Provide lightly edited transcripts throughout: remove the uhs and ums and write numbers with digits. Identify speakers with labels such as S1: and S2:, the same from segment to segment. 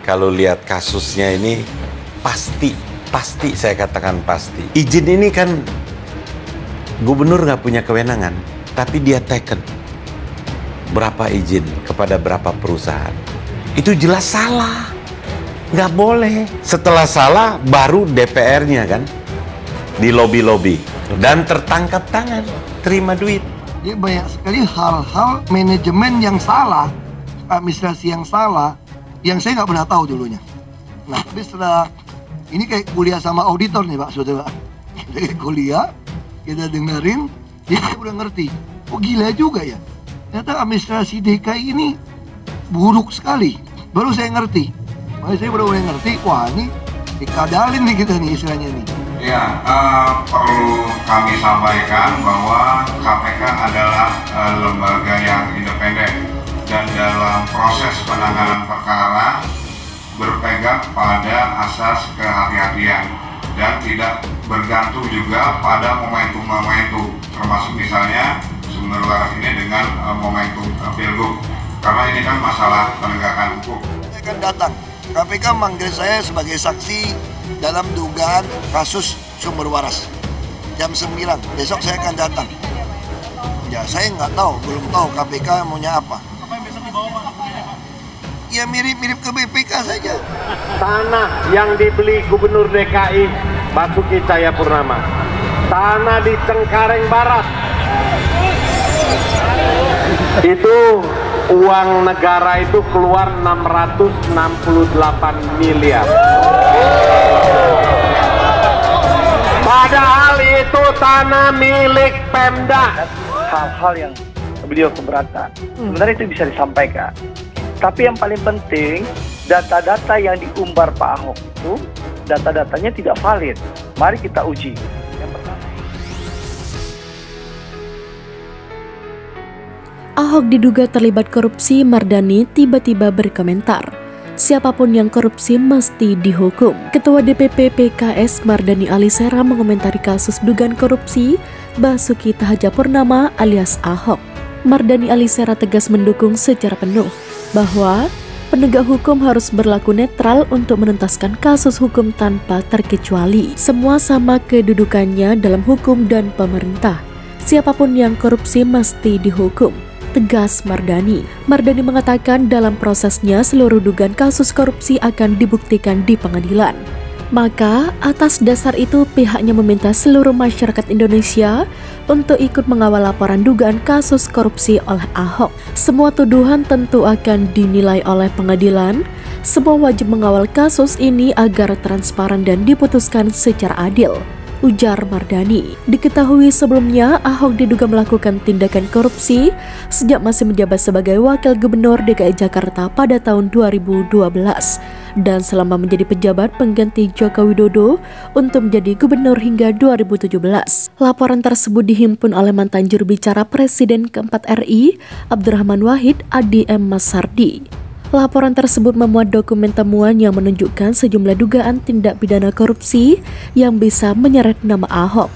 S1: Kalau lihat kasusnya ini pasti saya katakan pasti. Izin ini kan gubernur nggak punya kewenangan, tapi dia taken berapa izin kepada berapa perusahaan. Itu jelas salah, nggak boleh. Setelah salah baru DPR-nya kan di lobby dan tertangkap tangan, terima duit.
S2: Jadi banyak sekali hal-hal manajemen yang salah, administrasi yang salah, yang saya nggak pernah tahu dulunya. Nah, tapi setelah ini kayak kuliah sama auditor nih Pak, saudara. Kita kuliah, kita dengerin, kita udah ngerti. Oh gila juga ya. Ternyata administrasi DKI ini buruk sekali. Baru saya ngerti. Makanya saya baru mulai ngerti, wah ini dikadalin nih kita nih istilahnya nih.
S3: Ya, perlu kami sampaikan bahwa KPK adalah lembaga yang independen dan dalam proses penanganan perkara berpegang pada asas kehati-hatian dan tidak bergantung juga pada momentum, termasuk misalnya sumber waras ini dengan momentum pilgub, karena ini kan masalah penegakan hukum.
S2: Saya akan datang, KPK manggil saya sebagai saksi dalam dugaan kasus sumber waras jam 9, besok saya akan datang. Ya saya nggak tahu, belum tahu KPK maunya apa. Ya mirip-mirip ke BPK saja.
S4: Tanah yang dibeli Gubernur DKI Basuki Cahayapurnama, tanah di Cengkareng Barat, itu uang negara itu keluar 668 miliar. Padahal itu tanah milik Pemda.
S5: Hal-hal yang beliau keberatan, sebenarnya itu bisa disampaikan. Tapi yang paling penting, data-data yang diumbar Pak Ahok itu, data-datanya tidak valid. Mari kita uji. Yang pertama,
S6: Ahok diduga terlibat korupsi, Mardani tiba-tiba berkomentar, siapapun yang korupsi mesti dihukum. Ketua DPP PKS Mardani Alisera mengomentari kasus dugaan korupsi Basuki Cahayapurnama alias Ahok. Mardani Alisera tegas mendukung secara penuh bahwa penegak hukum harus berlaku netral untuk menuntaskan kasus hukum tanpa terkecuali. Semua sama kedudukannya dalam hukum dan pemerintah. Siapapun yang korupsi mesti dihukum, tegas Mardani. Mardani mengatakan dalam prosesnya seluruh dugaan kasus korupsi akan dibuktikan di pengadilan. Maka atas dasar itu pihaknya meminta seluruh masyarakat Indonesia untuk ikut mengawal laporan dugaan kasus korupsi oleh Ahok. Semua tuduhan tentu akan dinilai oleh pengadilan. Semua wajib mengawal kasus ini agar transparan dan diputuskan secara adil, ujar Mardani. Diketahui sebelumnya Ahok diduga melakukan tindakan korupsi sejak masih menjabat sebagai Wakil Gubernur DKI Jakarta pada tahun 2012 dan selama menjadi pejabat pengganti Joko Widodo untuk menjadi gubernur hingga 2017. Laporan tersebut dihimpun oleh mantan juru bicara Presiden keempat RI, Abdurrahman Wahid Adi M. Masardi. Laporan tersebut memuat dokumen temuan yang menunjukkan sejumlah dugaan tindak pidana korupsi yang bisa menyeret nama Ahok.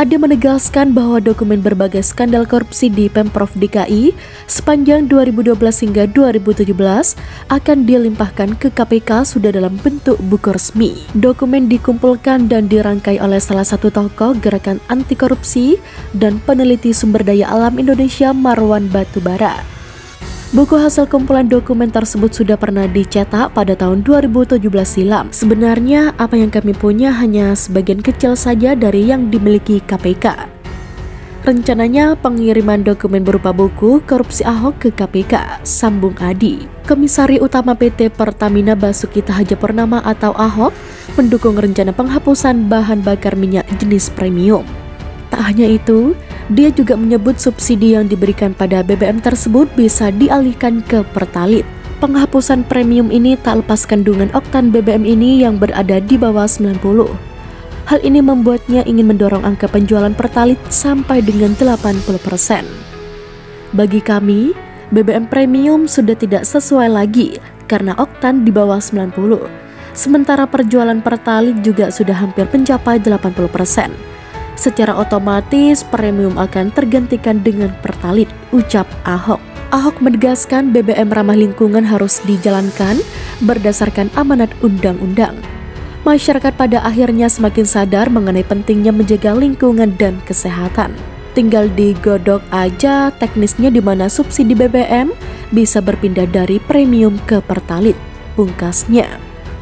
S6: Adi menegaskan bahwa dokumen berbagai skandal korupsi di Pemprov DKI sepanjang 2012 hingga 2017 akan dilimpahkan ke KPK sudah dalam bentuk buku resmi. Dokumen dikumpulkan dan dirangkai oleh salah satu tokoh gerakan anti korupsi dan peneliti sumber daya alam Indonesia Marwan Batubara. Buku hasil kumpulan dokumen tersebut sudah pernah dicetak pada tahun 2017 silam. Sebenarnya apa yang kami punya hanya sebagian kecil saja dari yang dimiliki KPK. Rencananya pengiriman dokumen berupa buku korupsi Ahok ke KPK, sambung Adi. Komisari Utama PT Pertamina Basuki Cahayapurnama atau Ahok mendukung rencana penghapusan bahan bakar minyak jenis premium. Tak hanya itu, dia juga menyebut subsidi yang diberikan pada BBM tersebut bisa dialihkan ke Pertalite. Penghapusan premium ini tak lepas kandungan oktan BBM ini yang berada di bawah 90. Hal ini membuatnya ingin mendorong angka penjualan Pertalite sampai dengan 80%. Bagi kami, BBM premium sudah tidak sesuai lagi karena oktan di bawah 90. Sementara perjualan Pertalite juga sudah hampir mencapai 80%. Secara otomatis premium akan tergantikan dengan Pertalite, ucap Ahok. Ahok menegaskan BBM ramah lingkungan harus dijalankan berdasarkan amanat undang-undang. Masyarakat pada akhirnya semakin sadar mengenai pentingnya menjaga lingkungan dan kesehatan. Tinggal digodok aja teknisnya di mana subsidi BBM bisa berpindah dari premium ke pertalit, pungkasnya.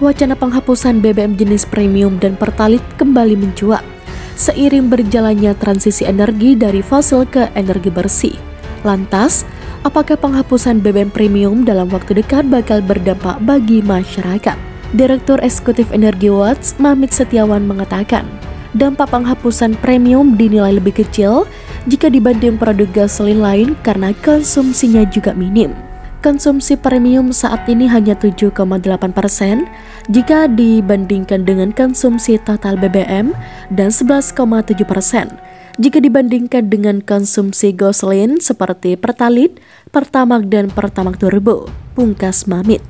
S6: Wacana penghapusan BBM jenis premium dan pertalit kembali mencuat seiring berjalannya transisi energi dari fosil ke energi bersih. Lantas, apakah penghapusan BBM premium dalam waktu dekat bakal berdampak bagi masyarakat? Direktur Eksekutif Energi Watts, Mamit Setiawan mengatakan, dampak penghapusan premium dinilai lebih kecil jika dibanding produk gasolin lain karena konsumsinya juga minim. Konsumsi premium saat ini hanya 7,8% jika dibandingkan dengan konsumsi total BBM dan 11,7% jika dibandingkan dengan konsumsi gasolin seperti Pertalite, Pertamax dan Pertamax Turbo, pungkas Mamit.